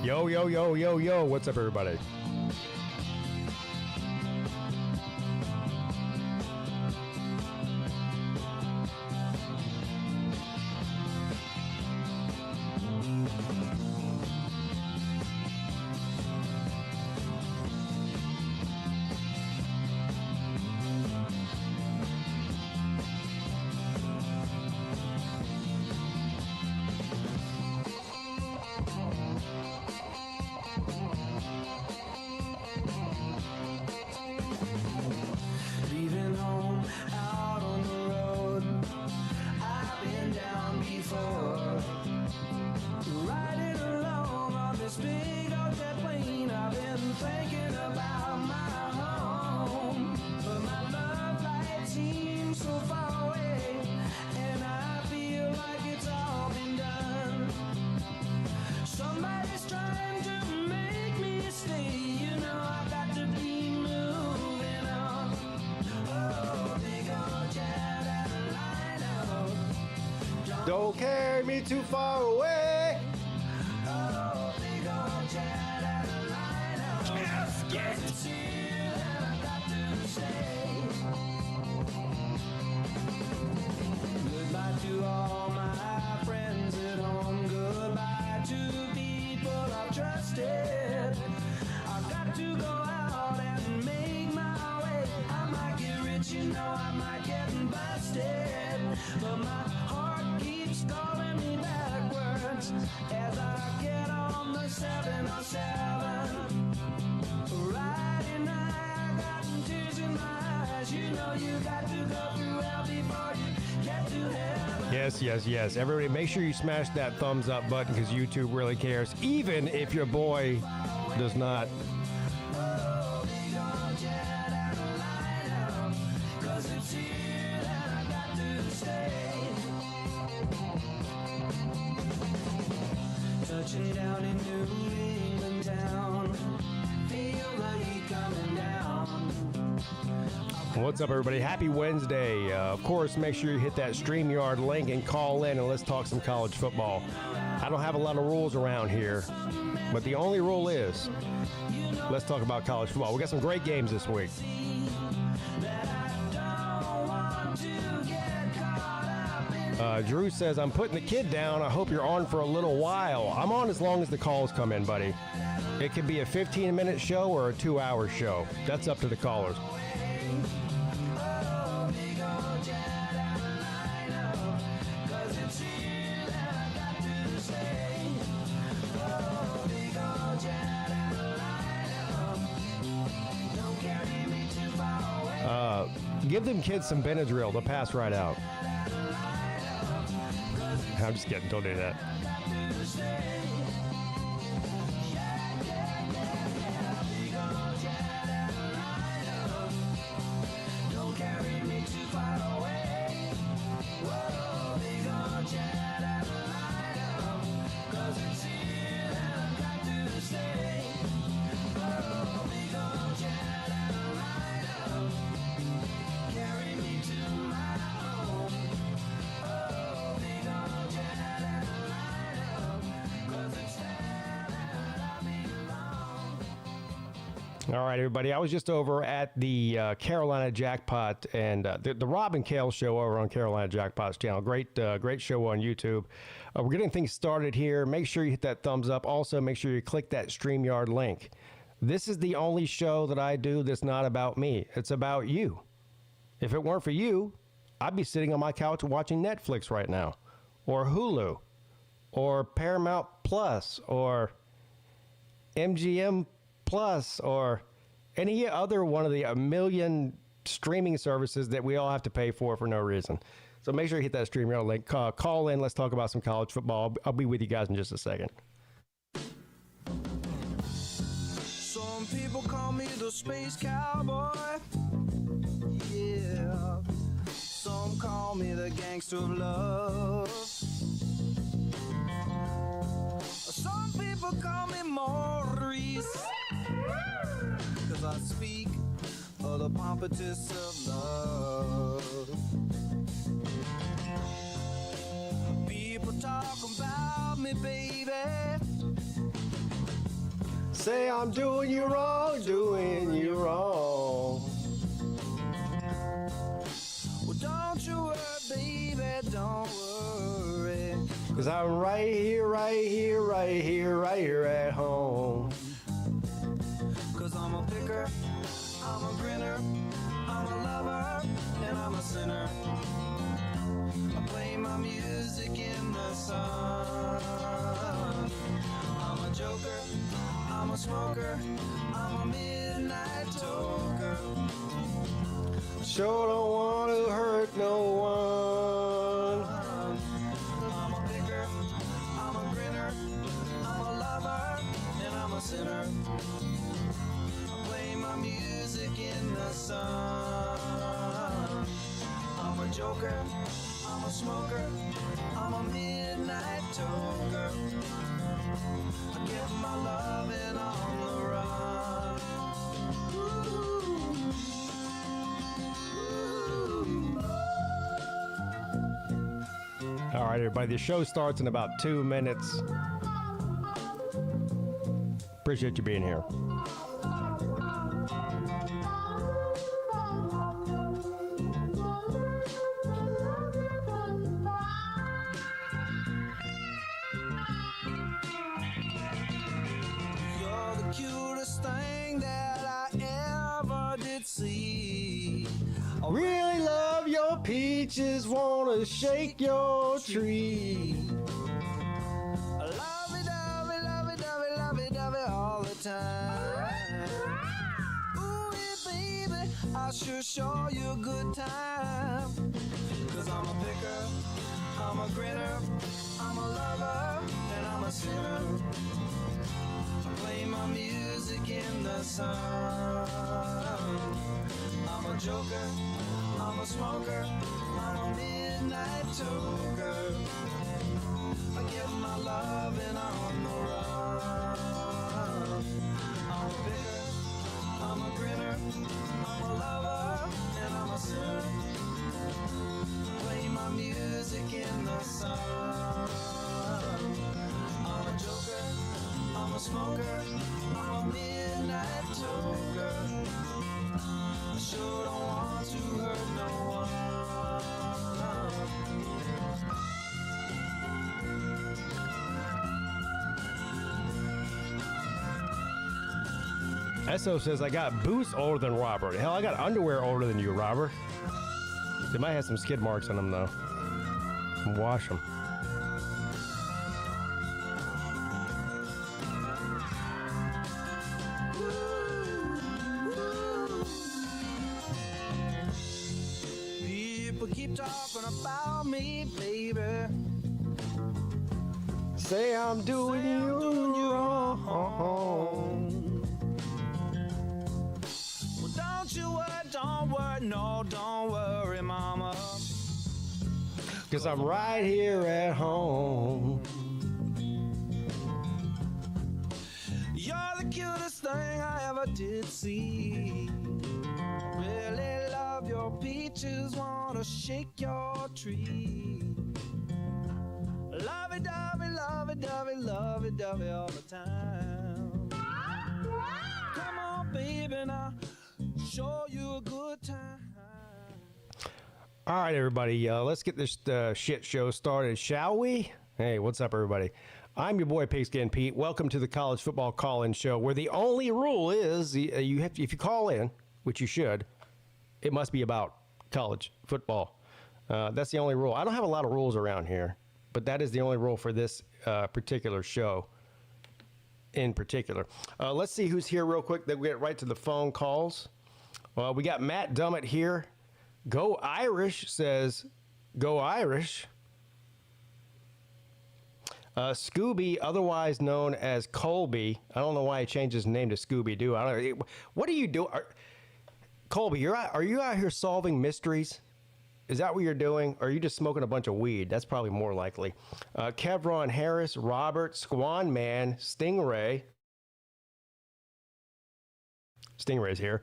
Yo, yo, yo, yo, yo. What's up, everybody? Don't carry me too far away. Oh, big old jet out of line up. Yes, goodbye to all my friends at home. Goodbye to people I've trusted. I've got to go out and make my way. I might get rich, you know, I might get busted, but my heart keeps calling me backwards as I get on the 707. Riding high, I got tears in my eyes. You know you got to go through hell before you get to heaven. Yes, yes, yes. Everybody, make sure you smash that thumbs up button because YouTube really cares, even if your boy does not. Touching down in New England town, feel the heat coming down. What's up, everybody? Happy Wednesday. Of course, make sure you hit that StreamYard link and call in and let's talk some college football. I don't have a lot of rules around here, but the only rule is let's talk about college football. We got some great games this week. Drew says, I'm putting the kid down. I hope you're on for a little while. I'm on as long as the calls come in, buddy. It could be a 15-minute show or a 2-hour show. That's up to the callers. Give them kids some Benadryl. They'll pass right out. I'm just kidding. Don't do that. All right, everybody. I was just over at the Carolina Jackpot and the Rob and Kale show over on Carolina Jackpot's channel. Great show on YouTube. We're getting things started here. Make sure you hit that thumbs up. Also, make sure you click that StreamYard link. This is the only show that I do that's not about me. It's about you. If it weren't for you, I'd be sitting on my couch watching Netflix right now, or Hulu, or Paramount Plus, or MGM Plus, or any other one of the a million streaming services that we all have to pay for no reason. So make sure you hit that StreamYard link. Call in. Let's talk about some college football. I'll be with you guys in just a second. Some people call me the the space cowboy. Yeah, some call me the gangster of love. Some people call me Maurice, 'cause I speak of the pompatus of love. People talk about me, baby. Say I'm doing you wrong, doing you wrong. Well, don't you worry, baby, don't worry. 'Cause I'm right here, right here, right here, right here at home. 'Cause I'm a picker, I'm a grinner, I'm a lover, and I'm a sinner. I play my music in the sun. I'm a joker, I'm a smoker, I'm a midnight toker. Sure don't want to hurt no one. I'm a picker, I'm a grinner, I'm a lover, and I'm a sinner. I play my music in the sun. I'm a joker, I'm a smoker, I'm a midnight toker. I get my loving on the run. All right, everybody, the show starts in about 2 minutes. Appreciate you being here. You're the cutest thing that I ever did see. I really love your peaches, wanna shake your tree. Lovey-dovey, lovey-dovey, lovey-dovey all the time. Ooh, yeah, baby, I sure show you a good time. 'Cause I'm a picker, I'm a grinner, I'm a lover, and I'm a sinner. I play my music in the sun. I'm a joker, I'm a smoker, I'm a midnight toker. I get my loving on the run. I'm a picker, I'm a grinner, I'm a lover, and I'm a sinner. Play my music in the sun. I'm a joker, I'm a smoker, I'm a midnight toker. I sure don't want to hurt no one. Esso says, I got boots older than Robert. Hell, I got underwear older than you, Robert. They might have some skid marks on them, though. Wash them. People keep talking about me, baby. Say I'm doing you wrong. Well, don't worry, no, don't worry, mama. 'Cause I'm right here at home. You're the cutest thing I ever did see. Really love your peaches, wanna shake your tree. Lovey-dovey, lovey-dovey, lovey-dovey all the time. Come on, baby, now show you a good time. All right, everybody, let's get this shit show started, shall we? Hey, what's up, everybody? I'm your boy, PigskinPeete. Welcome to the College Football Call-In Show, where the only rule is you have to, if you call in, which you should, it must be about college football. That's the only rule. I don't have a lot of rules around here, but that is the only rule for this particular show in particular. Let's see who's here real quick. Then we get right to the phone calls. We got Matt Dummett here. Go Irish says, go Irish. Scooby, otherwise known as Colby. I don't know why he changed his name to Scooby-Doo. I don't know. What are you doing? Colby, are you out here solving mysteries? Is that what you're doing? Or are you just smoking a bunch of weed? That's probably more likely. Kevron Harris, Robert, Squan Man, Stingray. Stingray's here.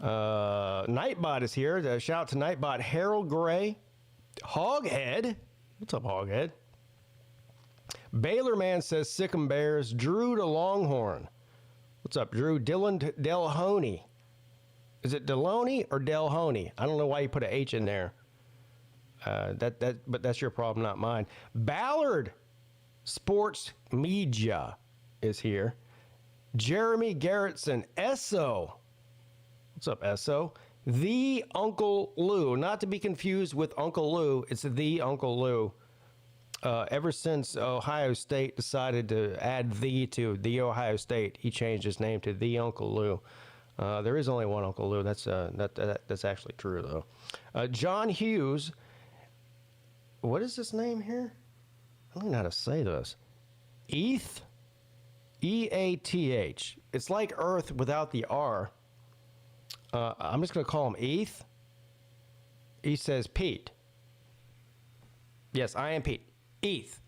Nightbot is here. Shout out to Nightbot. Harold Gray. Hoghead. What's up, Hoghead? Baylor Man says Sick'em Bears. Drew to Longhorn. What's up, Drew? Dylan Delhoney. Is it Deloney or Delhoney? I don't know why you put an H in there. But that's your problem, not mine. Ballard Sports Media is here. Jeremy Garrettson, Esso. What's up, Esso? The Uncle Lou, not to be confused with Uncle Lou. It's the Uncle Lou. Ever since Ohio State decided to add to the Ohio State, he changed his name to the Uncle Lou. There is only one Uncle Lou. That's actually true though. John Hughes. What is this name here? I don't know how to say this. EATH. EATH. It's like Earth without the R. I'm just going to call him ETH. He says Pete. Yes, I am Pete. ETH.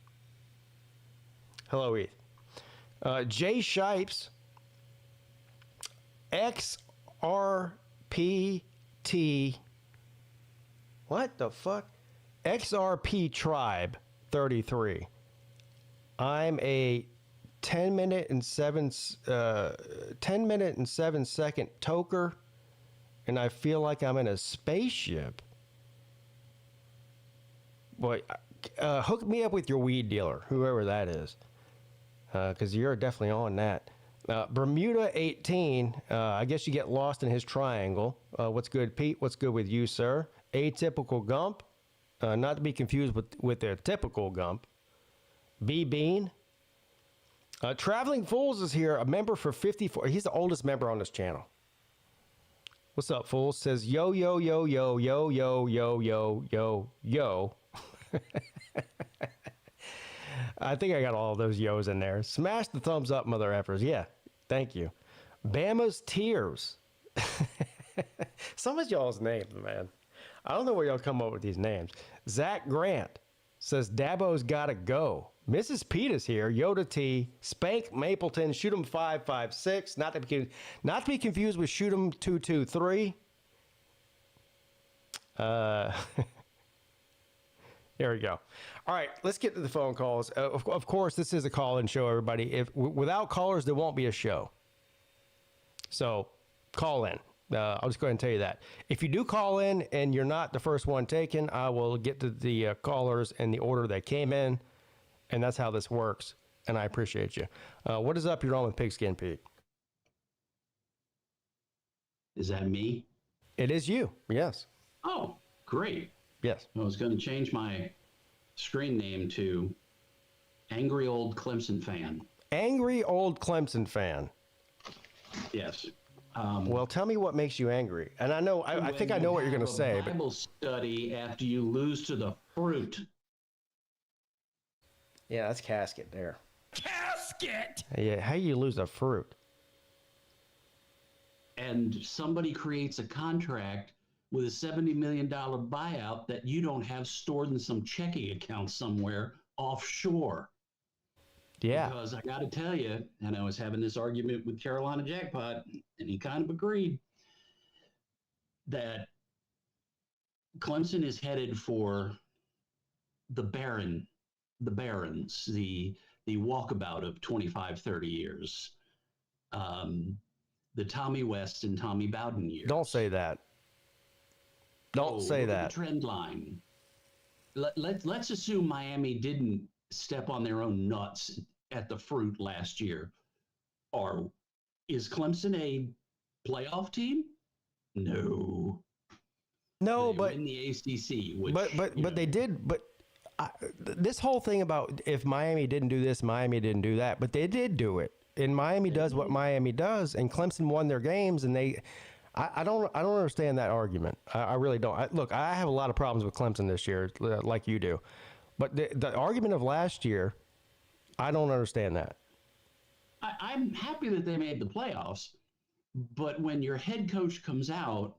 Hello, ETH. Jay Shipes. XRPT. What the fuck? XRP Tribe 33. I'm a 10 minute and 7 second toker, and I feel like I'm in a spaceship. Boy, hook me up with your weed dealer, whoever that is, because you're definitely on that. Bermuda 18, I guess you get lost in his triangle. What's good, Pete? What's good with you, sir? Atypical Gump, not to be confused with their typical Gump. B Bean. Traveling Fools is here, a member for 54. He's the oldest member on this channel. What's up, Fools? Says yo, yo, yo, yo, yo, yo, yo, yo, yo, yo. I think I got all those yo's in there. Smash the thumbs up, mother effers. Yeah, thank you. Bama's Tears. Some of y'all's names, man. I don't know where y'all come up with these names. Zach Grant says Dabo's gotta go. Mrs. Peete is here. Yoda T. Spank Mapleton. Shoot 'em 556. Not to be confused with Shoot 'em 223. There we go. All right, let's get to the phone calls. Of course, this is a call-in show, everybody. Without callers, there won't be a show. So, call in. I'll just go ahead and tell you that. If you do call in and you're not the first one taken, I will get to the callers in the order that came in, and that's how this works, and I appreciate you. What is up? You're on with Pigskin Pete. Is that me? It is you, yes. Oh, great. Yes. I was going to change my screen name to Angry Old Clemson Fan. Angry Old Clemson Fan. Yes. Well, tell me what makes you angry. And I know, I think I know what you're going to say. Bible study after you lose to the fruit. Yeah, that's casket there. Casket! Yeah, how you lose a fruit? And somebody creates a contract with a $70 million buyout that you don't have stored in some checking account somewhere offshore. Yeah. Because I got to tell you, and I was having this argument with Carolina Jackpot, and he kind of agreed that Clemson is headed for the Barons, the walkabout of 25, 30 years. The Tommy West and Tommy Bowden years. Don't say that. Don't say that. Trend line. Let's assume Miami didn't step on their own nuts at the fruit last year. Or is Clemson a playoff team? No. No, they but win the ACC. Which, but they did. But this whole thing about if Miami didn't do this, Miami didn't do that. But they did do it, and Miami does what Miami does, and Clemson won their games, and they. I don't understand that argument. I really don't. Look, I have a lot of problems with Clemson this year, like you do. But the argument of last year I don't understand that. I'm happy that they made the playoffs, but when your head coach comes out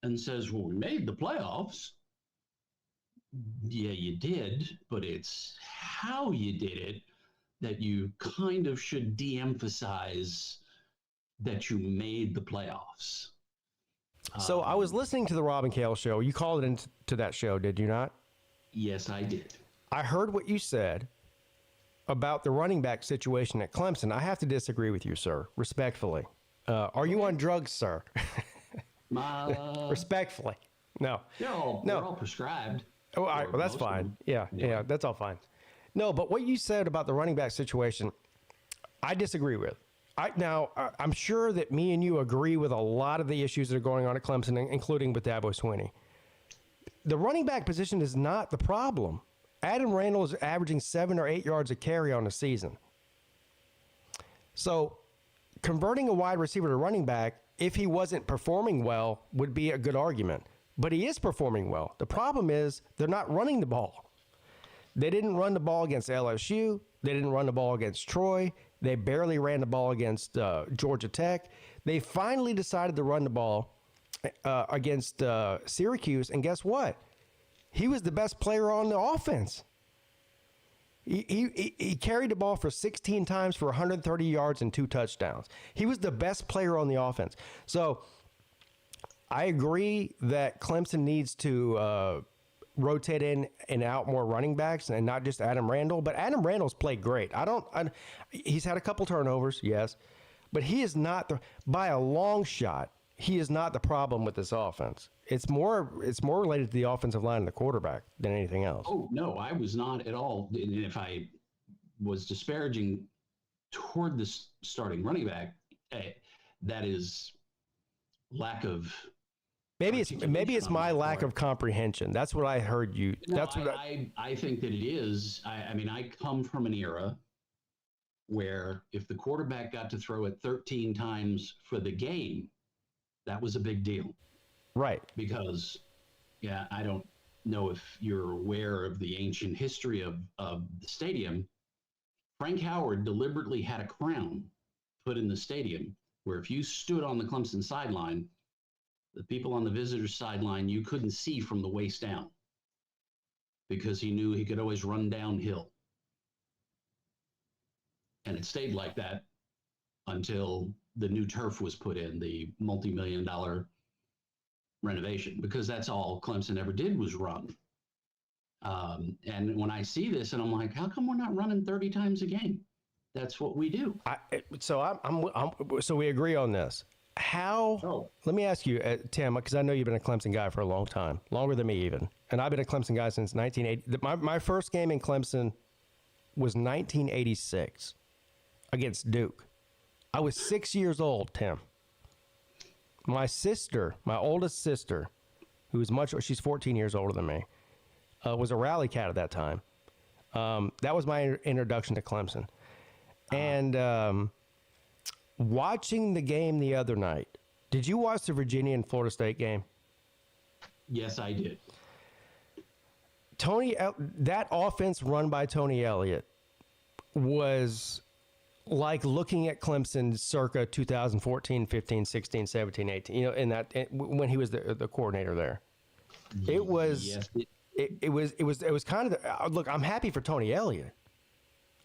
and says, well, we made the playoffs. Yeah, you did, but it's how you did it that you kind of should de-emphasize that you made the playoffs. So I was listening to the Rob and Cale show. You called it into that show, did you not? Yes, I did. I heard what you said about the running back situation at Clemson. I have to disagree with you, sir, respectfully. Are you on drugs, sir? Respectfully. No. They're all prescribed. Oh, all right. Well, that's fine. Yeah, that's all fine. No, but what you said about the running back situation, I disagree with. I'm sure that me and you agree with a lot of the issues that are going on at Clemson, including with Dabo Swinney. The running back position is not the problem. Adam Randall is averaging 7 or 8 yards a carry on the season. So converting a wide receiver to running back, if he wasn't performing well, would be a good argument. But he is performing well. The problem is they're not running the ball. They didn't run the ball against LSU. They didn't run the ball against Troy. They barely ran the ball against Georgia Tech. They finally decided to run the ball against Syracuse, and guess what? He was the best player on the offense. He carried the ball for 16 times for 130 yards and 2 touchdowns. He was the best player on the offense. So I agree that Clemson needs to rotate in and out more running backs and not just Adam Randall. But Adam Randall's played great. He's had a couple turnovers, yes, but he is not by a long shot. He is not the problem with this offense. It's more related to the offensive line and the quarterback than anything else. Oh no, I was not at all. And if I was disparaging toward the starting running back, that is lack of. Maybe it's my lack of comprehension. That's what I heard you. No, that's what I think that it is. I mean, I come from an era where if the quarterback got to throw it 13 times for the game, that was a big deal. Right. Because, I don't know if you're aware of the ancient history of the stadium. Frank Howard deliberately had a crown put in the stadium where if you stood on the Clemson sideline, the people on the visitor's sideline, you couldn't see from the waist down because he knew he could always run downhill. And it stayed like that until the new turf was put in, the multi-million-dollar renovation, because that's all Clemson ever did was run. And when I see this, and I'm like, how come we're not running 30 times a game? That's what we do. So we agree on this. Let me ask you, Tim, because I know you've been a Clemson guy for a long time, longer than me even. And I've been a Clemson guy since 1980. My first game in Clemson was 1986 against Duke. I was 6 years old, Tim. My oldest sister, she's 14 years older than me, was a Rally Cat at that time. That was my introduction to Clemson. And watching the game the other night, did you watch the Virginia and Florida State game? Yes, I did. That offense run by Tony Elliott was like looking at Clemson circa 2014, 15, 16, 17, 18, when he was the coordinator there. It was, yes. It was kind of, look, I'm happy for Tony Elliott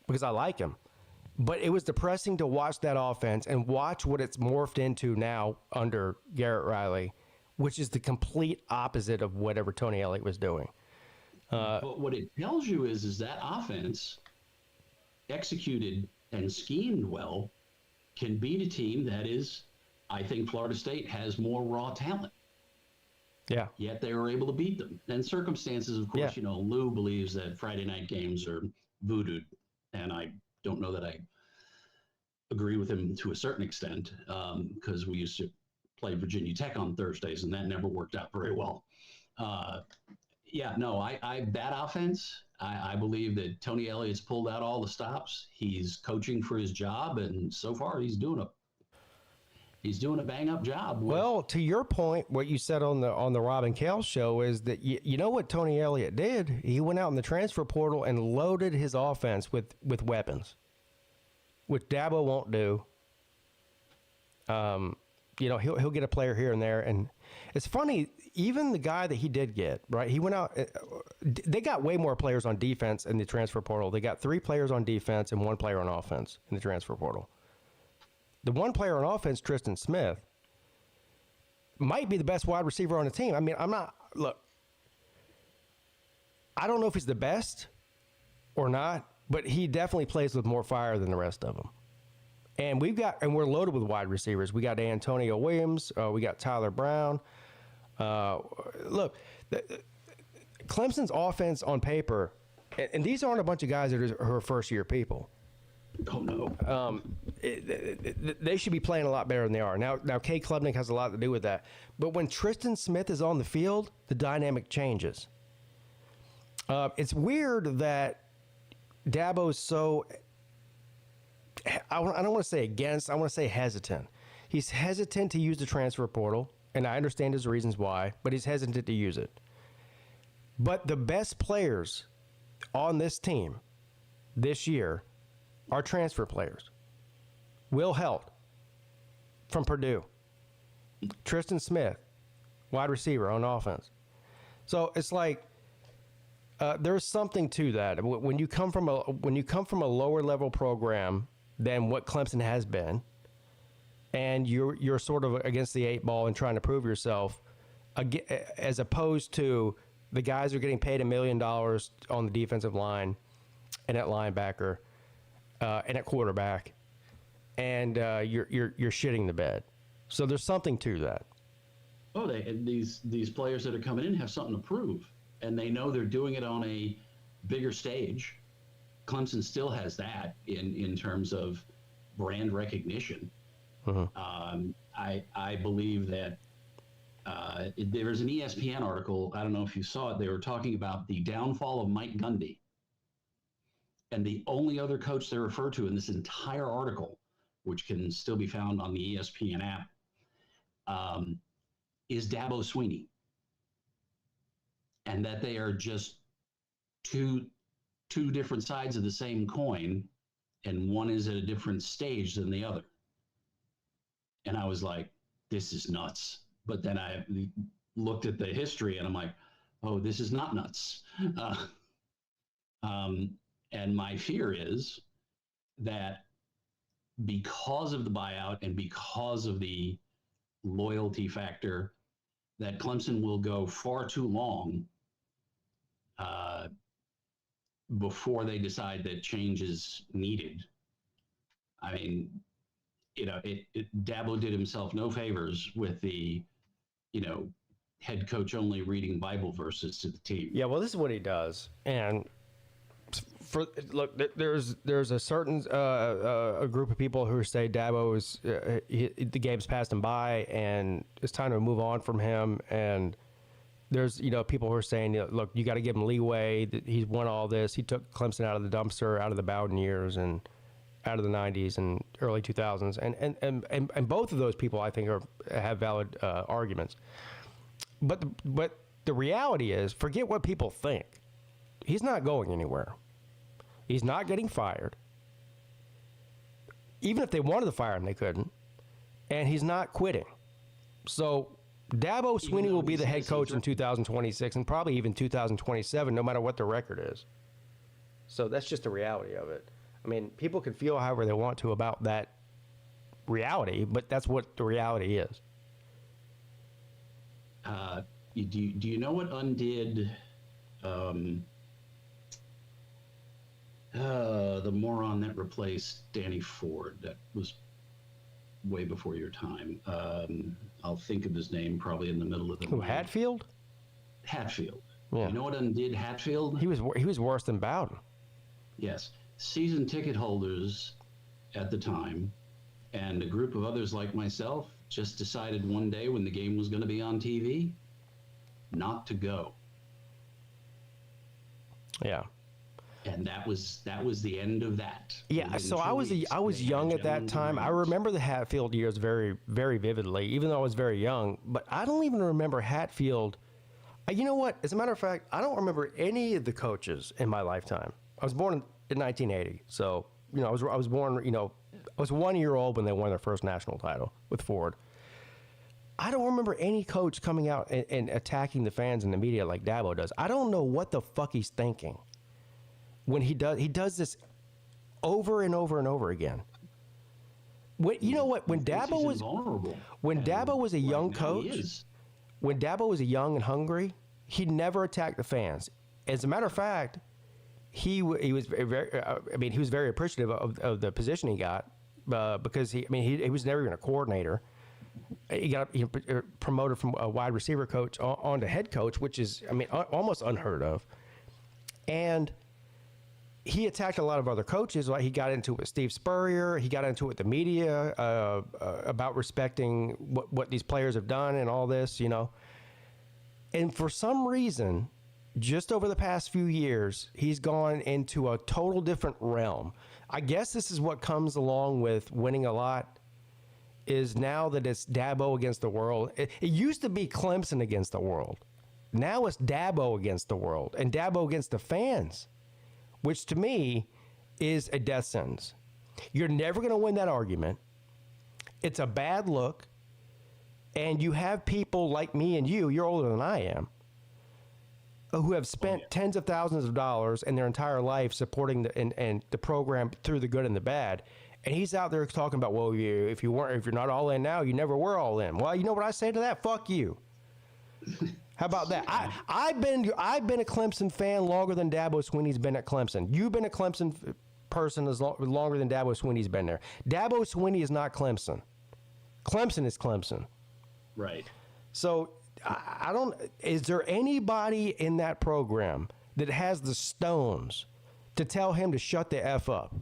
because I like him, but it was depressing to watch that offense and watch what it's morphed into now under Garrett Riley, which is the complete opposite of whatever Tony Elliott was doing. But what it tells you is that offense executed and schemed well can beat a team that is, I think Florida State has more raw talent. Yeah. Yet they were able to beat them. And circumstances, of course, Lou believes that Friday night games are voodooed. And I don't know that I agree with him to a certain extent because we used to play Virginia Tech on Thursdays and that never worked out very well. That offense, I believe that Tony Elliott's pulled out all the stops. He's coaching for his job, and so far he's doing it. He's doing a bang-up job. Well, to your point, what you said on the Rob and Kale show is that you know what Tony Elliott did? He went out in the transfer portal and loaded his offense with weapons, which Dabo won't do. He'll get a player here and there, and it's funny. Even the guy that he did get, right? He went out. They got way more players on defense in the transfer portal. They got 3 players on defense and 1 player on offense in the transfer portal. The 1 player on offense, Tristan Smith, might be the best wide receiver on the team. I mean, I don't know if he's the best or not, but he definitely plays with more fire than the rest of them. And we're loaded with wide receivers. We got Antonio Williams. We got Tyler Brown. Clemson's offense on paper, and these aren't a bunch of guys that are first-year people. Oh, no. They should be playing a lot better than they are. Now Kay Klubnik has a lot to do with that. But when Tristan Smith is on the field, the dynamic changes. It's weird that Dabo's so, I don't want to say against, I want to say hesitant. He's hesitant to use the transfer portal, and I understand his reasons why, but he's hesitant to use it. But the best players on this team this year are transfer players. Will Helt from Purdue. Tristan Smith, wide receiver on offense. So it's like there's something to that. When you come from a lower level program than what Clemson has been, and you're sort of against the 8 ball and trying to prove yourself, as opposed to the guys who are getting paid $1 million on the defensive line and at linebacker. And at quarterback, and you're shitting the bed. So there's something to that. Oh, these players that are coming in have something to prove, and they know they're doing it on a bigger stage. Clemson still has that in terms of brand recognition. Mm-hmm. I believe that there was an ESPN article. I don't know if you saw it. They were talking about the downfall of Mike Gundy. And the only other coach they refer to in this entire article, which can still be found on the ESPN app, is Dabo Swinney. And that they are just two different sides of the same coin, and one is at a different stage than the other. And I was like, this is nuts. But then I looked at the history, and I'm like, oh, this is not nuts. And my fear is that because of the buyout and because of the loyalty factor, that Clemson will go far too long before they decide that change is needed. I mean, Dabo did himself no favors with the, head coach only reading Bible verses to the team. Yeah, well, this is what he does. And there's a certain a group of people who say Dabo is the game's passed him by and it's time to move on from him. And there's people who are saying, look, you got to give him leeway. That he's won all this. He took Clemson out of the dumpster, out of the Bowden years, and out of the '90s and early 2000s. And both of those people, I think, have valid arguments. But the reality is, forget what people think. He's not going anywhere. He's not getting fired. Even if they wanted to fire him, they couldn't. And he's not quitting. So Dabo Swinney will be the head coach in 2026 and probably even 2027, no matter what the record is. So that's just the reality of it. I mean, people can feel however they want to about that reality, but that's what the reality is. Do you know what undid the moron that replaced Danny Ford? That was way before your time. I'll think of his name probably in the middle of the night. Hatfield? Hatfield. Yeah. You know what undid Hatfield? He was worse than Bowden. Yes. Season ticket holders at the time and a group of others like myself just decided one day when the game was going to be on TV not to go. Yeah. And that was the end of that. Yeah, so I was young at that time. I remember the Hatfield years very, very vividly, even though I was very young. But I don't even remember Hatfield. You know what? As a matter of fact, I don't remember any of the coaches in my lifetime. I was born in 1980, so I was born. I was 1 year old when they won their first national title with Ford. I don't remember any coach coming out and attacking the fans and the media like Dabo does. I don't know what the fuck he's thinking. When he does this over and over and over again. When Dabo was a young coach, when Dabo was young and hungry, he never attacked the fans. As a matter of fact, he was very appreciative of the position he got because he was never even a coordinator. He got promoted from a wide receiver coach on to head coach, which is almost unheard of, and he attacked a lot of other coaches. Like he got into it with Steve Spurrier. He got into it with the media about respecting what these players have done and all this, And for some reason, just over the past few years, he's gone into a total different realm. I guess this is what comes along with winning a lot, is now that it's Dabo against the world. It used to be Clemson against the world. Now it's Dabo against the world and Dabo against the fans, which to me is a death sentence. You're never going to win that argument. It's a bad look. And you have people like me and you're older than I am, who have spent tens of thousands of dollars in their entire life supporting the program through the good and the bad. And he's out there talking about, well, if you're not all in now, you never were all in. Well, you know what I say to that? Fuck you. How about that? I've been a Clemson fan longer than Dabo Swinney's been at Clemson. You've been a Clemson person longer than Dabo Swinney's been there. Dabo Swinney is not Clemson. Clemson is Clemson. Right. So I don't. Is there anybody in that program that has the stones to tell him to shut the F up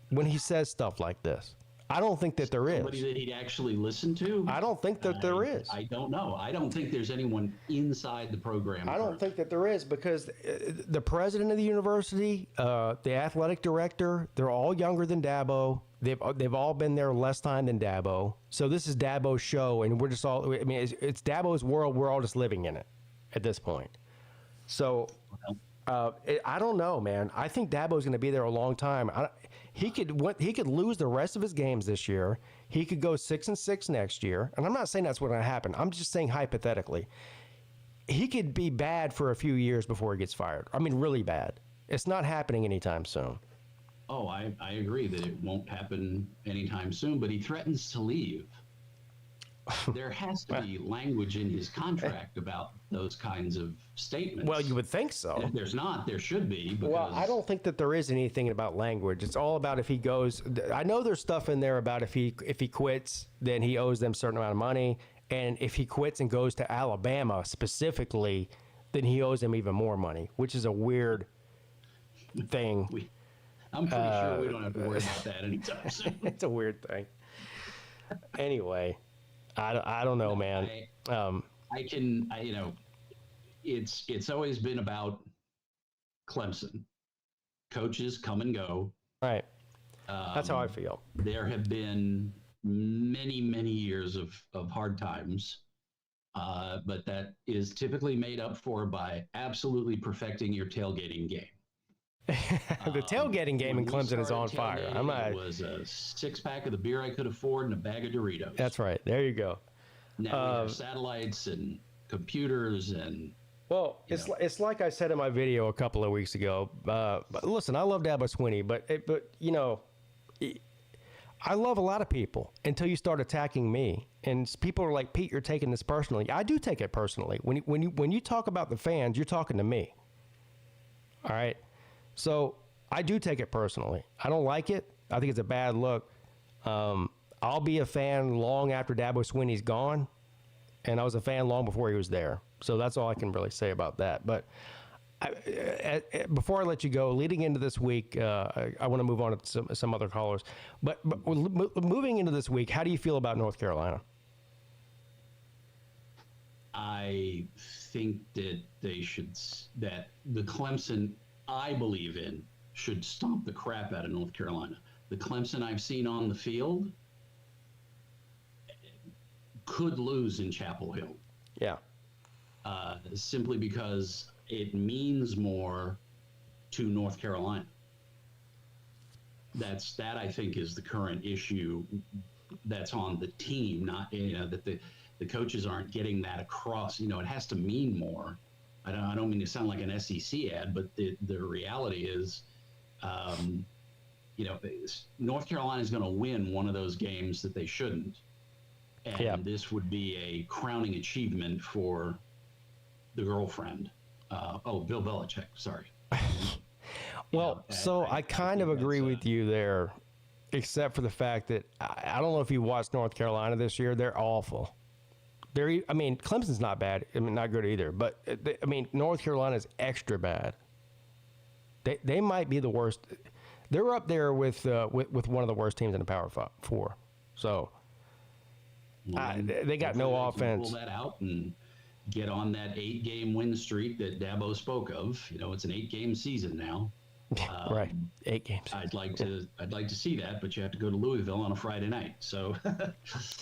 when he says stuff like this? I don't think that there is. Somebody that he'd actually listen to? I don't think that there is. I don't know. I don't think there's anyone inside the program. I don't think that there is, because the president of the university, the athletic director, they're all younger than Dabo. They've all been there less time than Dabo. So this is Dabo's show, and we're just all, it's Dabo's world. We're all just living in it at this point. So I don't know, man. I think Dabo's going to be there a long time. He could lose the rest of his games this year. He could go 6-6 next year. And I'm not saying that's what's going to happen. I'm just saying hypothetically. He could be bad for a few years before he gets fired. I mean, really bad. It's not happening anytime soon. Oh, I agree that it won't happen anytime soon, but he threatens to leave. There has to be language in his contract about those kinds of statements. Well, you would think so. If there's not, there should be. Well, I don't think that there is anything about language. It's all about if he goes. I know there's stuff in there about if he quits, then he owes them a certain amount of money. And if he quits and goes to Alabama specifically, then he owes them even more money, which is a weird thing. I'm pretty sure we don't have to worry about that anytime soon. It's a weird thing. Anyway. I don't know, man. It's always been about Clemson. Coaches come and go. Right. That's how I feel. There have been many, many years of hard times, but that is typically made up for by absolutely perfecting your tailgating game. The tailgating game in Clemson is on fire. It was a 6-pack of the beer I could afford and a bag of Doritos. That's right. There you go. Now we have satellites and computers and. Well, it's like I said in my video a couple of weeks ago. But listen, I love Dabo Swinney, but I love a lot of people until you start attacking me. And people are like, Pete, you're taking this personally. I do take it personally. When you talk about the fans, you're talking to me. All right. So I do take it personally. I don't like it. I think it's a bad look. I'll be a fan long after Dabo Swinney's gone, and I was a fan long before he was there. So that's all I can really say about that. But before I let you go, leading into this week, I want to move on to some other callers. But moving into this week, how do you feel about North Carolina? I think that that the Clemson I believe in should stomp the crap out of North Carolina. The Clemson I've seen on the field could lose in Chapel Hill. Yeah. Simply because it means more to North Carolina. That I think is the current issue that's on the team, not that the coaches aren't getting that across. It has to mean more. I don't mean to sound like an SEC ad, but the reality is, North Carolina is going to win one of those games that they shouldn't, and this would be a crowning achievement for the girlfriend. Bill Belichick. Sorry. Well, I kind of agree with you there, except for the fact that I don't know if you watched North Carolina this year. They're awful. Clemson's not bad. Not good either. But North Carolina's extra bad. They might be the worst. They're up there with one of the worst teams in the Power Four. So they got no offense. Pull that out and get on that 8-game win streak that Dabo spoke of. It's an 8-game season now. Right, 8 games. I'd like to see that, but you have to go to Louisville on a Friday night. So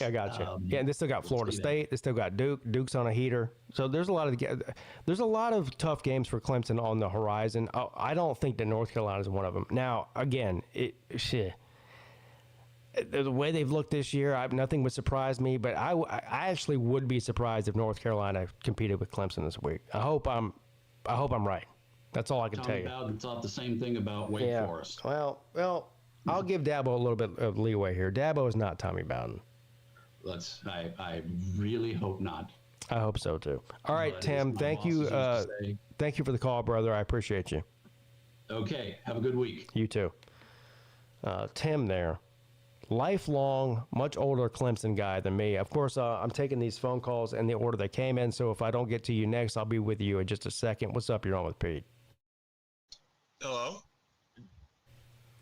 I got you. And they still got Florida State. They still got Duke. Duke's on a heater. So there's a lot of tough games for Clemson on the horizon. I don't think that North Carolina is one of them. Now, again, the way they've looked this year, nothing would surprise me. But I actually would be surprised if North Carolina competed with Clemson this week. I hope I'm right. That's all I can tell you. Bowden thought the same thing about Wake Forest. Well, I'll give Dabo a little bit of leeway here. Dabo is not Tommy Bowden. I really hope not. I hope so too. All right, Tim. Thank you. Thank you for the call, brother. I appreciate you. Okay. Have a good week. You too. Tim there. Lifelong, much older Clemson guy than me. Of course, I'm taking these phone calls in the order they came in, so if I don't get to you next, I'll be with you in just a second. What's up? You're on with Pete. Hello?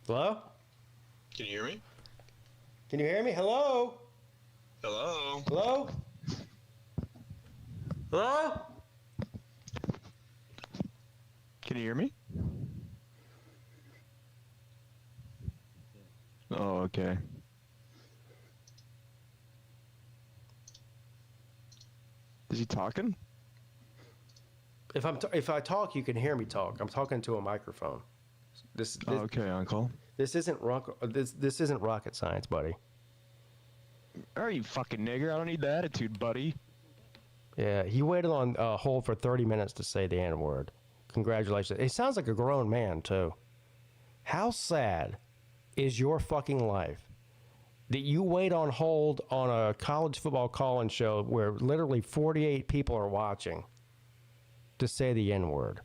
Hello? Can you hear me? Can you hear me? Hello? Hello? Hello? Hello? Can you hear me? Oh, okay. Is he talking? If I talk, you can hear me talk. I'm talking to a microphone. This okay, Uncle. This isn't rocket science, buddy. All right, you fucking nigger. I don't need the attitude, buddy. Yeah, he waited on hold for 30 minutes to say the N-word. Congratulations. He sounds like a grown man, too. How sad is your fucking life that you wait on hold on a college football call-in show where literally 48 people are watching to say the N-word?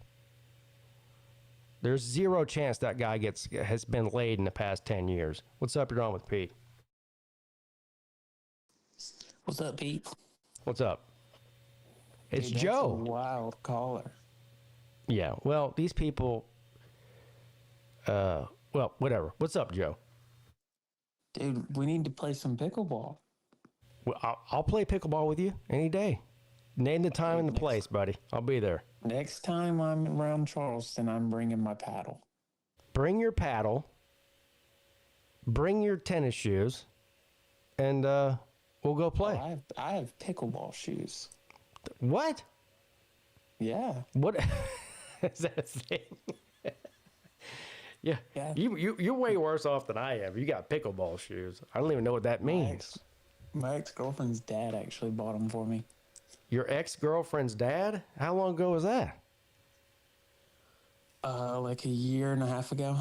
There's zero chance that guy has been laid in the past 10 years. What's up? You're on with Pete. What's up, Pete? What's up? It's Dude, Joe. That's a wild caller. Yeah, well, these people, well, whatever. What's up, Joe? Dude, we need to play some pickleball. Well, I'll play pickleball with you any day. Name the time and the place, buddy. I'll be there. Next time I'm around Charleston, I'm bringing my paddle. Bring your paddle. Bring your tennis shoes. And we'll go play. Oh, I have pickleball shoes. What? Yeah. What? Is that a thing? Yeah. You're way worse off than I am. You got pickleball shoes. I don't even know what that means. My ex-girlfriend's dad actually bought them for me. Your ex-girlfriend's dad? How long ago was that? Like a year and a half ago.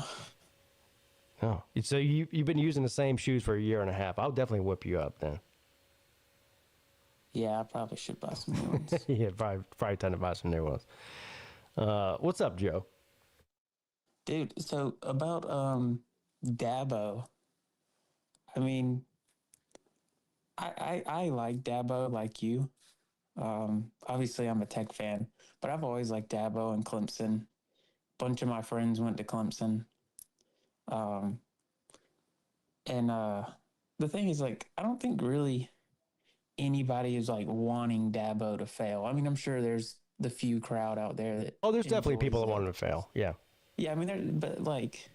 Oh, so you've been using the same shoes for a year and a half. I'll definitely whip you up then. Yeah, I probably should buy some new ones. Yeah, probably time to buy some new ones. What's up, Joe? Dude, so about Dabo. I mean, I like Dabo like you. Obviously, I'm a Tech fan, but I've always liked Dabo and Clemson. A bunch of my friends went to Clemson. The thing is, like, I don't think really anybody is like wanting Dabo to fail. I mean, I'm sure there's the few crowd out there that. Oh, there's definitely people that want him to fail. Yeah. Yeah, I mean, but like,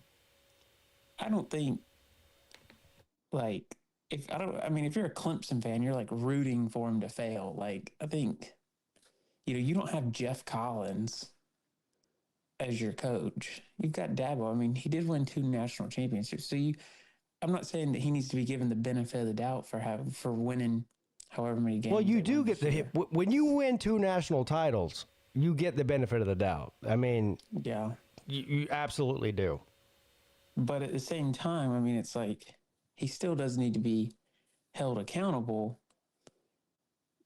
I don't think like if you're a Clemson fan, you're like rooting for him to fail. Like, I think, you don't have Jeff Collins as your coach. You've got Dabo. I mean, he did win 2 national championships. So I'm not saying that he needs to be given the benefit of the doubt for winning however many games. Well, you do get when you win 2 national titles, you get the benefit of the doubt. I mean, yeah, you absolutely do. But at the same time, I mean, it's like he still does need to be held accountable.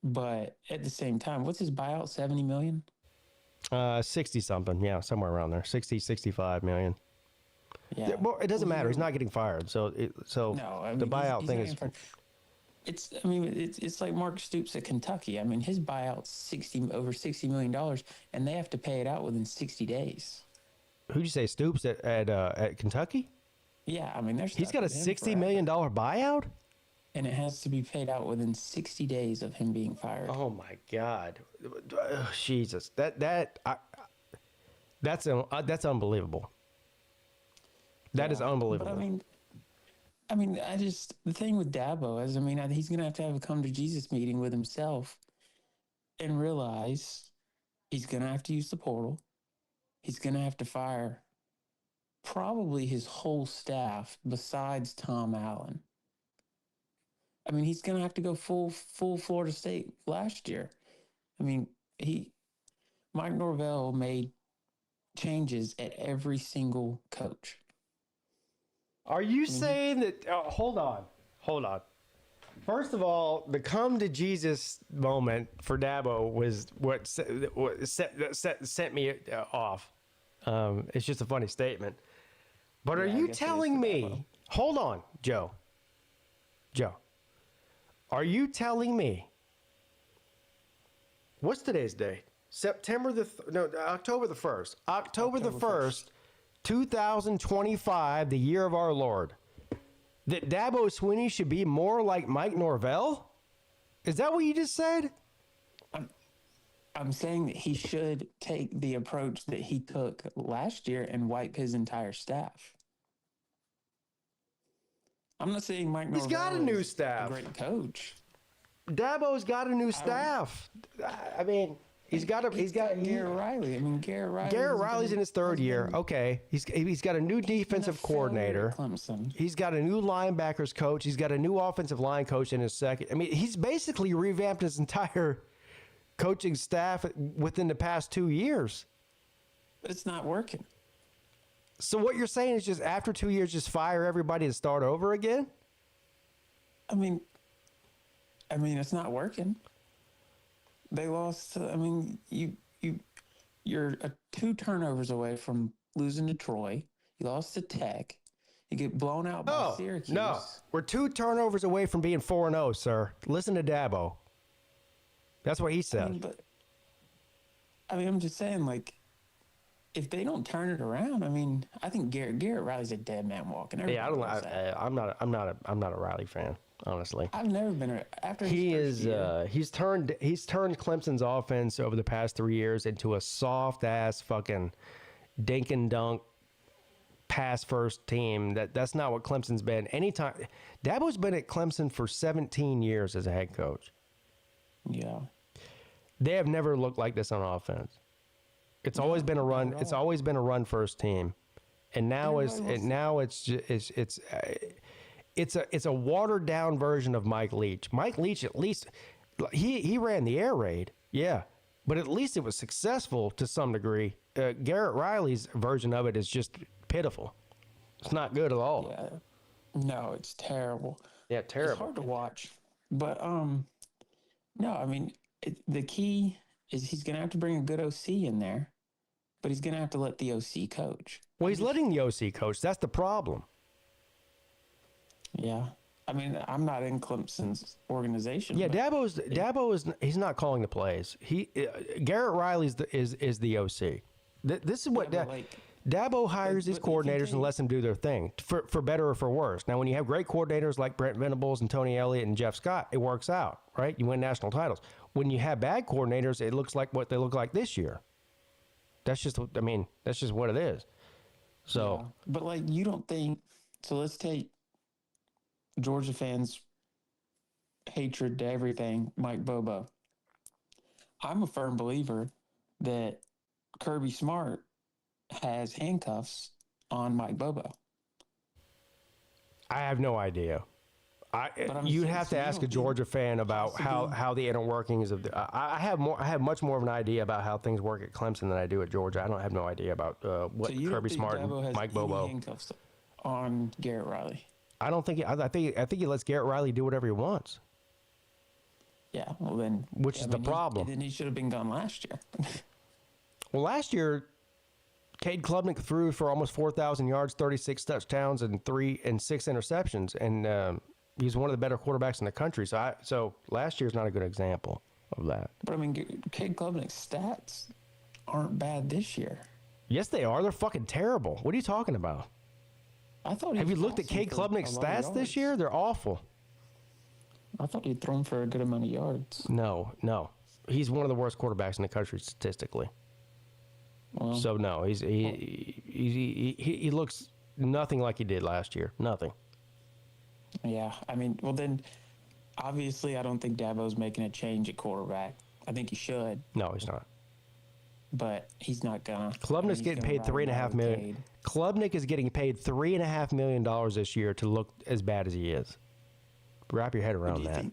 But at the same time, what's his buyout? 70 million? 60 something. Yeah, somewhere around there. 60, 65 million. Yeah. Well, it doesn't matter. He's not getting fired. So no, I mean, the buyout thing is. It's like Mark Stoops at Kentucky. I mean, his buyout's over $60 million, and they have to pay it out within 60 days. Who'd you say, Stoops at Kentucky? Yeah, I mean, he's got a $60 million buyout, and it has to be paid out within 60 days of him being fired. Oh my God, Jesus, that's unbelievable. That is unbelievable. But the thing with Dabo is, he's going to have a come to Jesus meeting with himself and realize he's going to have to use the portal. He's going to have to fire probably his whole staff besides Tom Allen. I mean, he's going to have to go full Florida State last year. I mean, Mike Norvell made changes at every single coach. Are you saying that? Hold on. First of all, the come to Jesus moment for Dabo was what sent me off. It's just a funny statement. But are you telling me? Hold on, Joe. Are you telling me? What's today's date? October the 1st. October the 1st, 2025, the year of our Lord. That Dabo Swinney should be more like Mike Norvell? Is that what you just said? I'm saying that he should take the approach that he took last year and wipe his entire staff. I'm not saying Mike Norvell. He's got a new staff. A great coach. Dabo's got a new staff. I mean, he's got Garrett Riley. Garrett Riley's in his 3rd year. Okay, he's got a new defensive coordinator. Clemson. He's got a new linebackers coach. He's got a new offensive line coach in his 2nd. I mean, he's basically revamped his entire coaching staff within the past 2 years. But it's not working. So what you're saying is just after 2 years, just fire everybody and start over again? I mean, it's not working. They lost. You're 2 turnovers away from losing to Troy. You lost to Tech. You get blown out by Syracuse. No, we're 2 turnovers away from being 4-0, sir. Listen to Dabo. That's what he said. I'm just saying, like, if they don't turn it around, I think Garrett Riley's a dead man walking. Yeah, I'm not a Riley fan, honestly. I've never been after he's turned Clemson's offense over the past 3 years into a soft ass fucking dink and dunk pass first team. That's not what Clemson's been. Anytime Dabo's been at Clemson for 17 years as a head coach. Yeah. They have never looked like this on offense. It's always been a run. It's always been a run first team, and now it's a watered down version of Mike Leach. Mike Leach, at least he ran the air raid, yeah, but at least it was successful to some degree. Garrett Riley's version of it is just pitiful. It's not good at all. Yeah, no, it's terrible. Yeah, terrible. It's hard to watch, but no, the key is he's going to have to bring a good OC in there, but he's going to have to let the OC coach. Well, he's letting the OC coach. That's the problem. Yeah. I'm not in Clemson's organization. Yeah, Dabo is he's not calling the plays. Garrett Riley is the OC. This is what Dabo hires these coordinators and lets them do their thing for better or for worse. Now, when you have great coordinators like Brent Venables and Tony Elliott and Jeff Scott, it works out, right? You win national titles. When you have bad coordinators, it looks like what they look like this year. That's just what it is. So, yeah. But like, you don't think so? Let's take Georgia fans' hatred to everything, Mike Bobo. I'm a firm believer that Kirby Smart has handcuffs on Mike Bobo. I have no idea. You have to ask a Georgia fan about how the inner workings of the. I have much more of an idea about how things work at Clemson than I do at Georgia. I don't have no idea about what Kirby Smart and Mike Bobo handcuffs on Garrett Riley. I don't think. I think he lets Garrett Riley do whatever he wants. Yeah, well then, which is the problem. Then he should have been gone last year. Well, last year, Cade Klubnik threw for almost 4,000 yards, 36 touchdowns, and 6 interceptions, and he's one of the better quarterbacks in the country. So last year's not a good example of that. But I mean, Cade Klubnik's stats aren't bad this year. Yes, they are. They're fucking terrible. What are you talking about? I thought. Have you looked at Cade Klubnik's stats this year? They're awful. I thought he'd thrown for a good amount of yards. No. He's one of the worst quarterbacks in the country statistically. Well, so no, he looks nothing like he did last year. Nothing. Yeah, I mean, well then, obviously, I don't think Dabo's making a change at quarterback. I think he should. No, he's not. But he's not gonna. Klubnik's getting paid $3.5 million. Klubnik is getting paid $3.5 million this year to look as bad as he is. Wrap your head around that.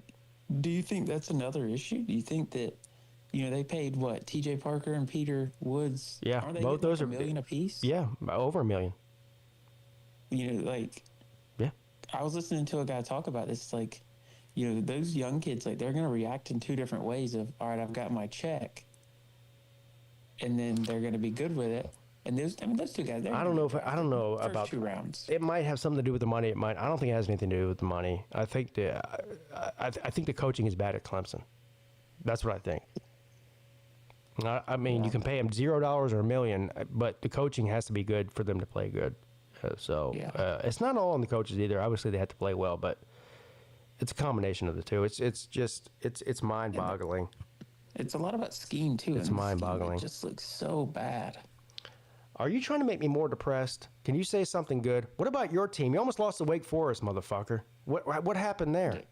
Do you think that's another issue? Do you think that, they paid what, T.J. Parker and Peter Woods? Yeah, aren't they both those like are $1 million apiece. Yeah, over $1 million. Yeah. I was listening to a guy talk about this. Like, those young kids, like, they're gonna react in two different ways. Of, all right, I've got my check, and then they're gonna be good with it. And those two guys. I don't know about 2 rounds. It might have something to do with the money. It might. I don't think it has anything to do with the money. I think the coaching is bad at Clemson. That's what I think. I mean, you can pay them $0 or $1 million, but the coaching has to be good for them to play good. It's not all on the coaches either. Obviously, they have to play well, but it's a combination of the two. It's mind-boggling. It's a lot about scheme too. It's mind-boggling. It just looks so bad. Are you trying to make me more depressed? Can you say something good? What about your team? You almost lost to Wake Forest, motherfucker. What happened there?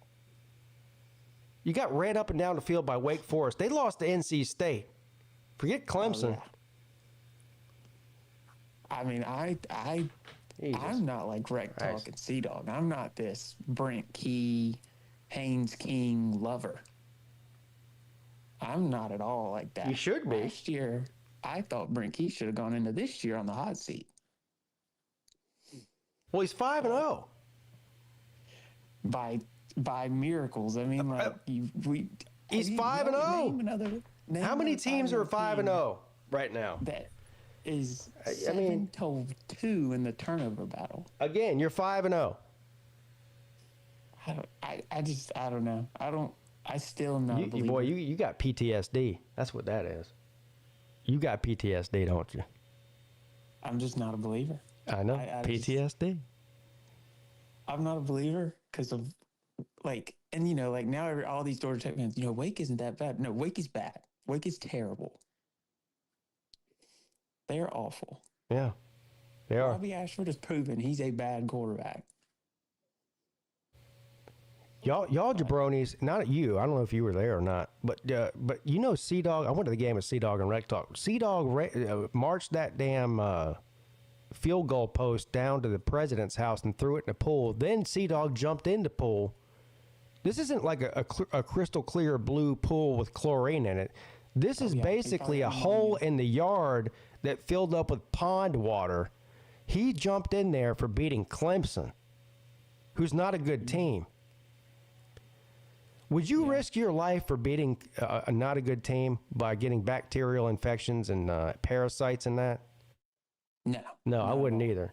You got ran up and down the field by Wake Forest. They lost to NC State. Forget Clemson. Oh, yeah. I mean, I'm not like Rec Talk and Sea Dog. I'm not this Brent Key, Haynes King lover. I'm not at all like that. You should be. Last year, I thought Brent Key should have gone into this year on the hot seat. Well, he's 5-0. By miracles. I mean, like he's 5-0. How many teams are 5-0 right now? That is 7-2 in the turnover battle. Again, you're 5-0. I don't know. I still not a believer. Boy, you got PTSD. That's what that is. You got PTSD, don't you? I'm just not a believer. I know. PTSD. I'm not a believer because of now all these Georgia Tech fans, Wake isn't that bad. No, Wake is bad. Wake is terrible. They are awful. Yeah, they are. Robbie Ashford has proven he's a bad quarterback. Y'all jabronis, not you. I don't know if you were there or not, but C-Dog. I went to the game with C-Dog and Rec Talk. C-Dog marched that damn field goal post down to the president's house and threw it in the pool. Then C-Dog jumped in the pool. This isn't like a crystal clear blue pool with chlorine in it. This is basically a hole in the yard that filled up with pond water. He jumped in there for beating Clemson, who's not a good team. Would you risk your life for beating a not a good team by getting bacterial infections and parasites and that? No, I wouldn't either.